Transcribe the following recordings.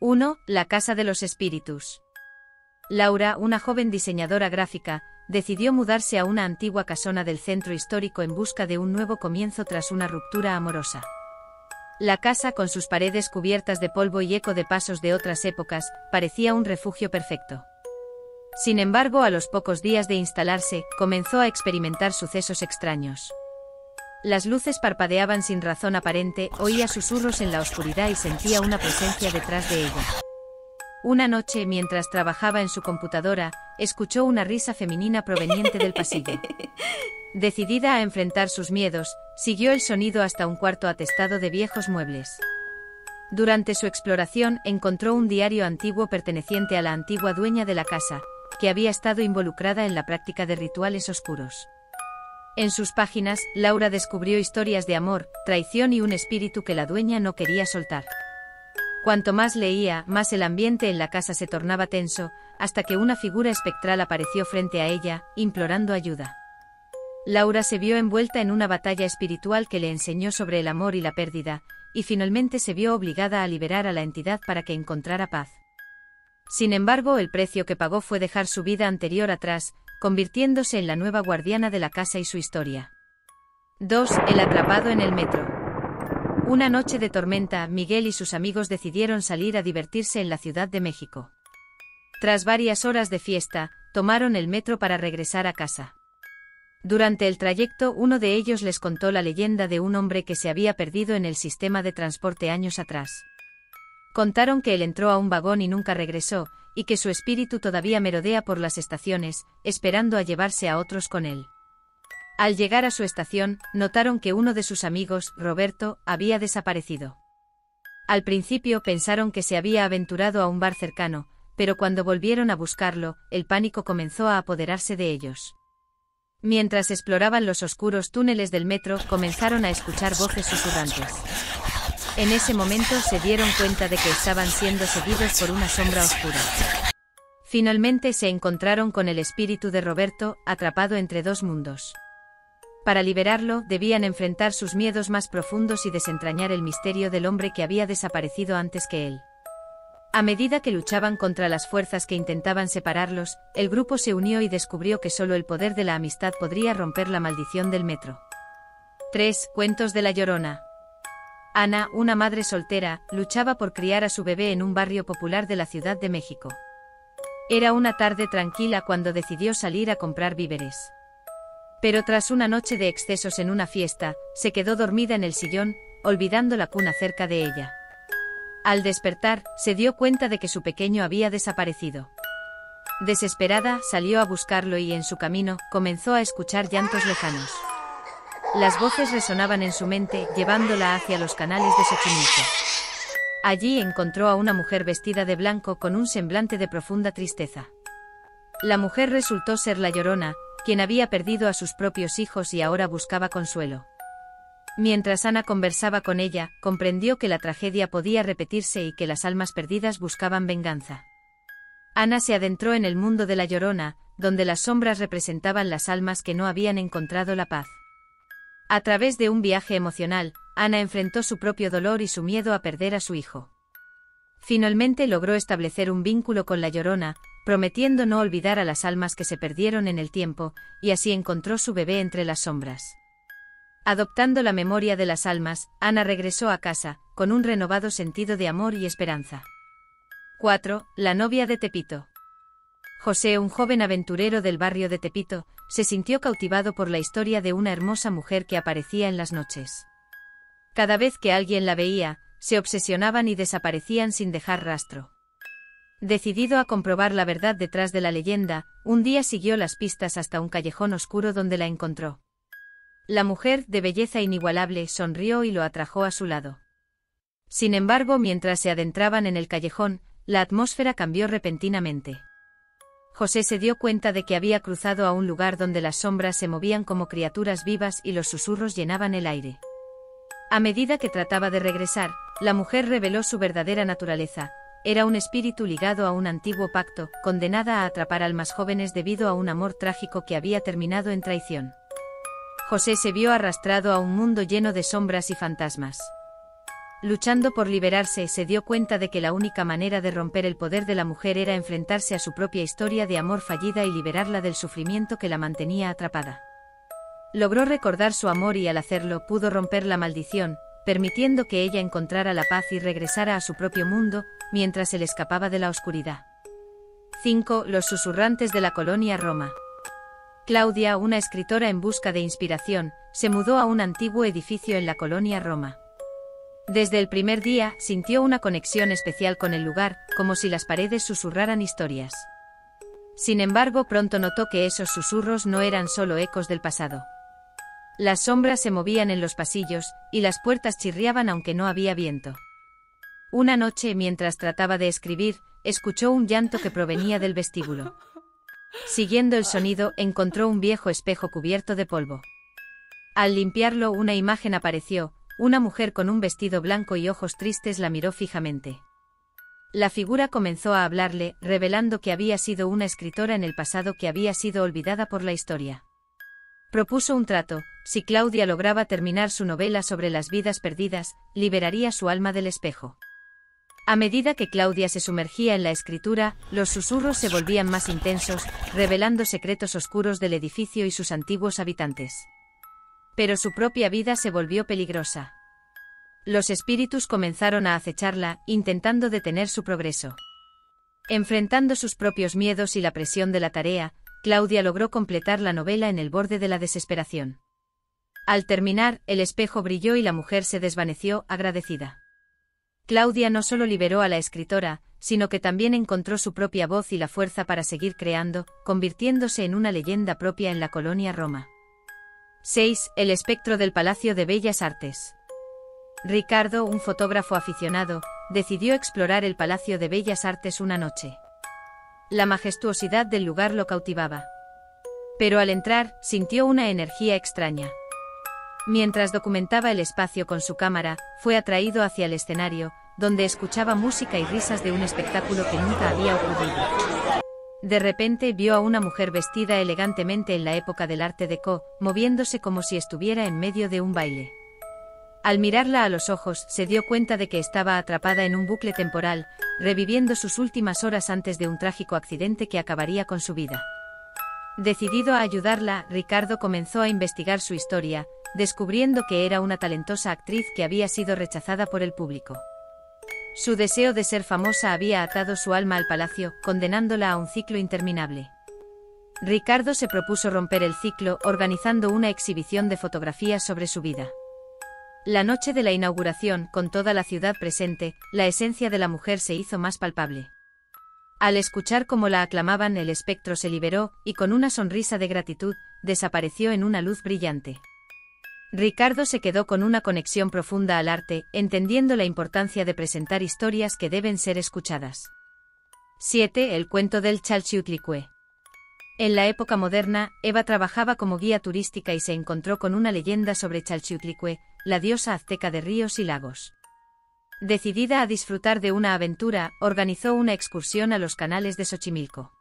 1. La Casa de los Espíritus. Laura, una joven diseñadora gráfica, decidió mudarse a una antigua casona del centro histórico en busca de un nuevo comienzo tras una ruptura amorosa. La casa, con sus paredes cubiertas de polvo y eco de pasos de otras épocas, parecía un refugio perfecto. Sin embargo, a los pocos días de instalarse, comenzó a experimentar sucesos extraños. Las luces parpadeaban sin razón aparente, oía susurros en la oscuridad y sentía una presencia detrás de ella. Una noche, mientras trabajaba en su computadora, escuchó una risa femenina proveniente del pasillo. Decidida a enfrentar sus miedos, siguió el sonido hasta un cuarto atestado de viejos muebles. Durante su exploración, encontró un diario antiguo perteneciente a la antigua dueña de la casa, que había estado involucrada en la práctica de rituales oscuros. En sus páginas, Laura descubrió historias de amor, traición y un espíritu que la dueña no quería soltar. Cuanto más leía, más el ambiente en la casa se tornaba tenso, hasta que una figura espectral apareció frente a ella, implorando ayuda. Laura se vio envuelta en una batalla espiritual que le enseñó sobre el amor y la pérdida, y finalmente se vio obligada a liberar a la entidad para que encontrara paz. Sin embargo, el precio que pagó fue dejar su vida anterior atrás, convirtiéndose en la nueva guardiana de la casa y su historia. 2. El atrapado en el metro. Una noche de tormenta, Miguel y sus amigos decidieron salir a divertirse en la Ciudad de México. Tras varias horas de fiesta, tomaron el metro para regresar a casa. Durante el trayecto, uno de ellos les contó la leyenda de un hombre que se había perdido en el sistema de transporte años atrás. Contaron que él entró a un vagón y nunca regresó, y que su espíritu todavía merodea por las estaciones, esperando a llevarse a otros con él. Al llegar a su estación, notaron que uno de sus amigos, Roberto, había desaparecido. Al principio pensaron que se había aventurado a un bar cercano, pero cuando volvieron a buscarlo, el pánico comenzó a apoderarse de ellos. Mientras exploraban los oscuros túneles del metro, comenzaron a escuchar voces susurrantes. En ese momento se dieron cuenta de que estaban siendo seguidos por una sombra oscura. Finalmente se encontraron con el espíritu de Roberto, atrapado entre dos mundos. Para liberarlo, debían enfrentar sus miedos más profundos y desentrañar el misterio del hombre que había desaparecido antes que él. A medida que luchaban contra las fuerzas que intentaban separarlos, el grupo se unió y descubrió que solo el poder de la amistad podría romper la maldición del metro. 3. Cuentos de la Llorona. Ana, una madre soltera, luchaba por criar a su bebé en un barrio popular de la Ciudad de México. Era una tarde tranquila cuando decidió salir a comprar víveres. Pero tras una noche de excesos en una fiesta, se quedó dormida en el sillón, olvidando la cuna cerca de ella. Al despertar, se dio cuenta de que su pequeño había desaparecido. Desesperada, salió a buscarlo y en su camino, comenzó a escuchar llantos lejanos. Las voces resonaban en su mente, llevándola hacia los canales de Xochimilco. Allí encontró a una mujer vestida de blanco con un semblante de profunda tristeza. La mujer resultó ser la Llorona, quien había perdido a sus propios hijos y ahora buscaba consuelo. Mientras Ana conversaba con ella, comprendió que la tragedia podía repetirse y que las almas perdidas buscaban venganza. Ana se adentró en el mundo de la Llorona, donde las sombras representaban las almas que no habían encontrado la paz. A través de un viaje emocional, Ana enfrentó su propio dolor y su miedo a perder a su hijo. Finalmente logró establecer un vínculo con la Llorona, prometiendo no olvidar a las almas que se perdieron en el tiempo, y así encontró su bebé entre las sombras. Adoptando la memoria de las almas, Ana regresó a casa, con un renovado sentido de amor y esperanza. 4. La novia de Tepito. José, un joven aventurero del barrio de Tepito, se sintió cautivado por la historia de una hermosa mujer que aparecía en las noches. Cada vez que alguien la veía, se obsesionaban y desaparecían sin dejar rastro. Decidido a comprobar la verdad detrás de la leyenda, un día siguió las pistas hasta un callejón oscuro donde la encontró. La mujer, de belleza inigualable, sonrió y lo atrajo a su lado. Sin embargo, mientras se adentraban en el callejón, la atmósfera cambió repentinamente. José se dio cuenta de que había cruzado a un lugar donde las sombras se movían como criaturas vivas y los susurros llenaban el aire. A medida que trataba de regresar, la mujer reveló su verdadera naturaleza. Era un espíritu ligado a un antiguo pacto, condenada a atrapar almas jóvenes debido a un amor trágico que había terminado en traición. José se vio arrastrado a un mundo lleno de sombras y fantasmas. Luchando por liberarse, se dio cuenta de que la única manera de romper el poder de la mujer era enfrentarse a su propia historia de amor fallida y liberarla del sufrimiento que la mantenía atrapada. Logró recordar su amor y al hacerlo pudo romper la maldición, permitiendo que ella encontrara la paz y regresara a su propio mundo, mientras él escapaba de la oscuridad. 5. Los susurrantes de la colonia Roma. Claudia, una escritora en busca de inspiración, se mudó a un antiguo edificio en la colonia Roma. Desde el primer día, sintió una conexión especial con el lugar, como si las paredes susurraran historias. Sin embargo, pronto notó que esos susurros no eran solo ecos del pasado. Las sombras se movían en los pasillos, y las puertas chirriaban aunque no había viento. Una noche, mientras trataba de escribir, escuchó un llanto que provenía del vestíbulo. Siguiendo el sonido, encontró un viejo espejo cubierto de polvo. Al limpiarlo, una imagen apareció, una mujer con un vestido blanco y ojos tristes la miró fijamente. La figura comenzó a hablarle, revelando que había sido una escritora en el pasado que había sido olvidada por la historia. Propuso un trato: si Claudia lograba terminar su novela sobre las vidas perdidas, liberaría su alma del espejo. A medida que Claudia se sumergía en la escritura, los susurros se volvían más intensos, revelando secretos oscuros del edificio y sus antiguos habitantes. Pero su propia vida se volvió peligrosa. Los espíritus comenzaron a acecharla, intentando detener su progreso. Enfrentando sus propios miedos y la presión de la tarea, Claudia logró completar la novela en el borde de la desesperación. Al terminar, el espejo brilló y la mujer se desvaneció, agradecida. Claudia no solo liberó a la escritora, sino que también encontró su propia voz y la fuerza para seguir creando, convirtiéndose en una leyenda propia en la colonia Roma. 6. El espectro del Palacio de Bellas Artes. Ricardo, un fotógrafo aficionado, decidió explorar el Palacio de Bellas Artes una noche. La majestuosidad del lugar lo cautivaba. Pero al entrar, sintió una energía extraña. Mientras documentaba el espacio con su cámara, fue atraído hacia el escenario, donde escuchaba música y risas de un espectáculo que nunca había ocurrido. De repente vio a una mujer vestida elegantemente en la época del Arte Déco, moviéndose como si estuviera en medio de un baile. Al mirarla a los ojos, se dio cuenta de que estaba atrapada en un bucle temporal, reviviendo sus últimas horas antes de un trágico accidente que acabaría con su vida. Decidido a ayudarla, Ricardo comenzó a investigar su historia, descubriendo que era una talentosa actriz que había sido rechazada por el público. Su deseo de ser famosa había atado su alma al palacio, condenándola a un ciclo interminable. Ricardo se propuso romper el ciclo, organizando una exhibición de fotografías sobre su vida. La noche de la inauguración, con toda la ciudad presente, la esencia de la mujer se hizo más palpable. Al escuchar cómo la aclamaban, el espectro se liberó, y con una sonrisa de gratitud, desapareció en una luz brillante. Ricardo se quedó con una conexión profunda al arte, entendiendo la importancia de presentar historias que deben ser escuchadas. 7. El cuento del Chalchiuhtlicue. En la época moderna, Eva trabajaba como guía turística y se encontró con una leyenda sobre Chalchiuhtlicue, la diosa azteca de ríos y lagos. Decidida a disfrutar de una aventura, organizó una excursión a los canales de Xochimilco.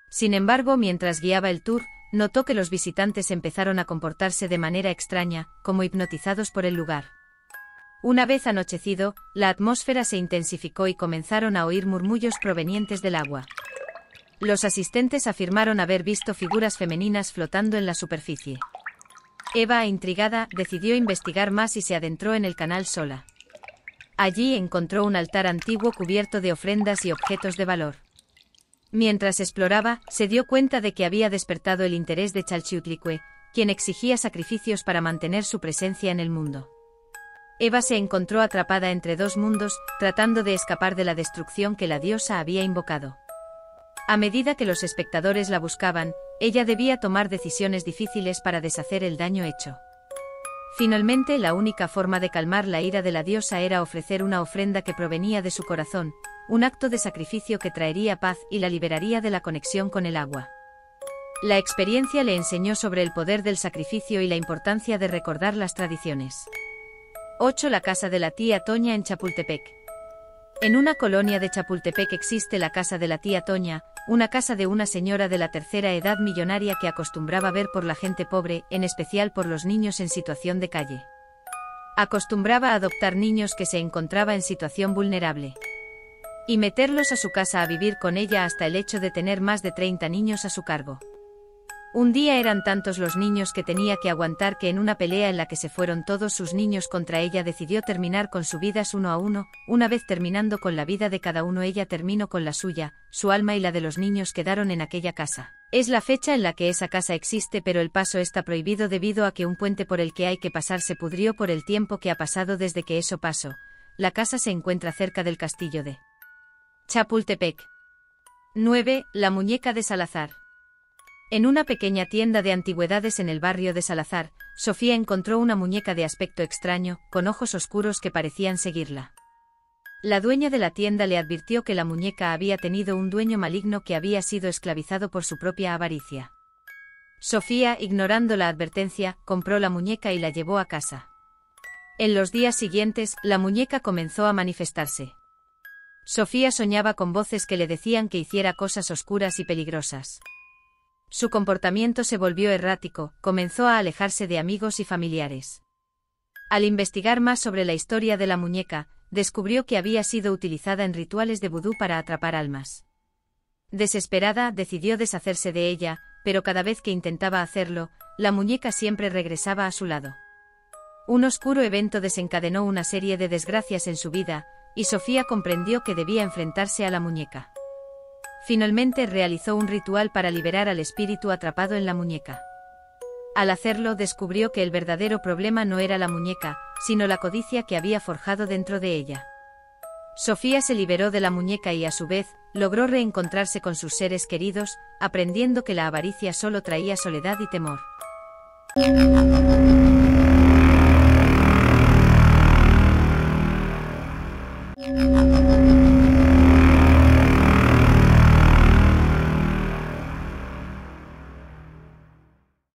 Sin embargo, mientras guiaba el tour, notó que los visitantes empezaron a comportarse de manera extraña, como hipnotizados por el lugar. Una vez anochecido, la atmósfera se intensificó y comenzaron a oír murmullos provenientes del agua. Los asistentes afirmaron haber visto figuras femeninas flotando en la superficie. Eva, intrigada, decidió investigar más y se adentró en el canal sola. Allí encontró un altar antiguo cubierto de ofrendas y objetos de valor. Mientras exploraba, se dio cuenta de que había despertado el interés de Chalchiuhtlicue, quien exigía sacrificios para mantener su presencia en el mundo. Eva se encontró atrapada entre dos mundos, tratando de escapar de la destrucción que la diosa había invocado. A medida que los espectadores la buscaban, ella debía tomar decisiones difíciles para deshacer el daño hecho. Finalmente, la única forma de calmar la ira de la diosa era ofrecer una ofrenda que provenía de su corazón, un acto de sacrificio que traería paz y la liberaría de la conexión con el agua. La experiencia le enseñó sobre el poder del sacrificio y la importancia de recordar las tradiciones. 8. La casa de la tía Toña en Chapultepec. En una colonia de Chapultepec existe la casa de la tía Toña, una casa de una señora de la tercera edad millonaria que acostumbraba ver por la gente pobre, en especial por los niños en situación de calle. Acostumbraba a adoptar niños que se encontraba en situación vulnerable y meterlos a su casa a vivir con ella hasta el hecho de tener más de 30 niños a su cargo. Un día eran tantos los niños que tenía que aguantar que en una pelea en la que se fueron todos sus niños contra ella decidió terminar con sus vidas uno a uno. Una vez terminando con la vida de cada uno, ella terminó con la suya, su alma y la de los niños quedaron en aquella casa. Es la fecha en la que esa casa existe, pero el paso está prohibido debido a que un puente por el que hay que pasar se pudrió por el tiempo que ha pasado desde que eso pasó. La casa se encuentra cerca del castillo de Chapultepec. 9. La muñeca de Salazar. En una pequeña tienda de antigüedades en el barrio de Salazar, Sofía encontró una muñeca de aspecto extraño, con ojos oscuros que parecían seguirla. La dueña de la tienda le advirtió que la muñeca había tenido un dueño maligno que había sido esclavizado por su propia avaricia. Sofía, ignorando la advertencia, compró la muñeca y la llevó a casa. En los días siguientes, la muñeca comenzó a manifestarse. Sofía soñaba con voces que le decían que hiciera cosas oscuras y peligrosas. Su comportamiento se volvió errático, comenzó a alejarse de amigos y familiares. Al investigar más sobre la historia de la muñeca, descubrió que había sido utilizada en rituales de vudú para atrapar almas. Desesperada, decidió deshacerse de ella, pero cada vez que intentaba hacerlo, la muñeca siempre regresaba a su lado. Un oscuro evento desencadenó una serie de desgracias en su vida, y Sofía comprendió que debía enfrentarse a la muñeca. Finalmente realizó un ritual para liberar al espíritu atrapado en la muñeca. Al hacerlo, descubrió que el verdadero problema no era la muñeca, sino la codicia que había forjado dentro de ella. Sofía se liberó de la muñeca y a su vez, logró reencontrarse con sus seres queridos, aprendiendo que la avaricia solo traía soledad y temor.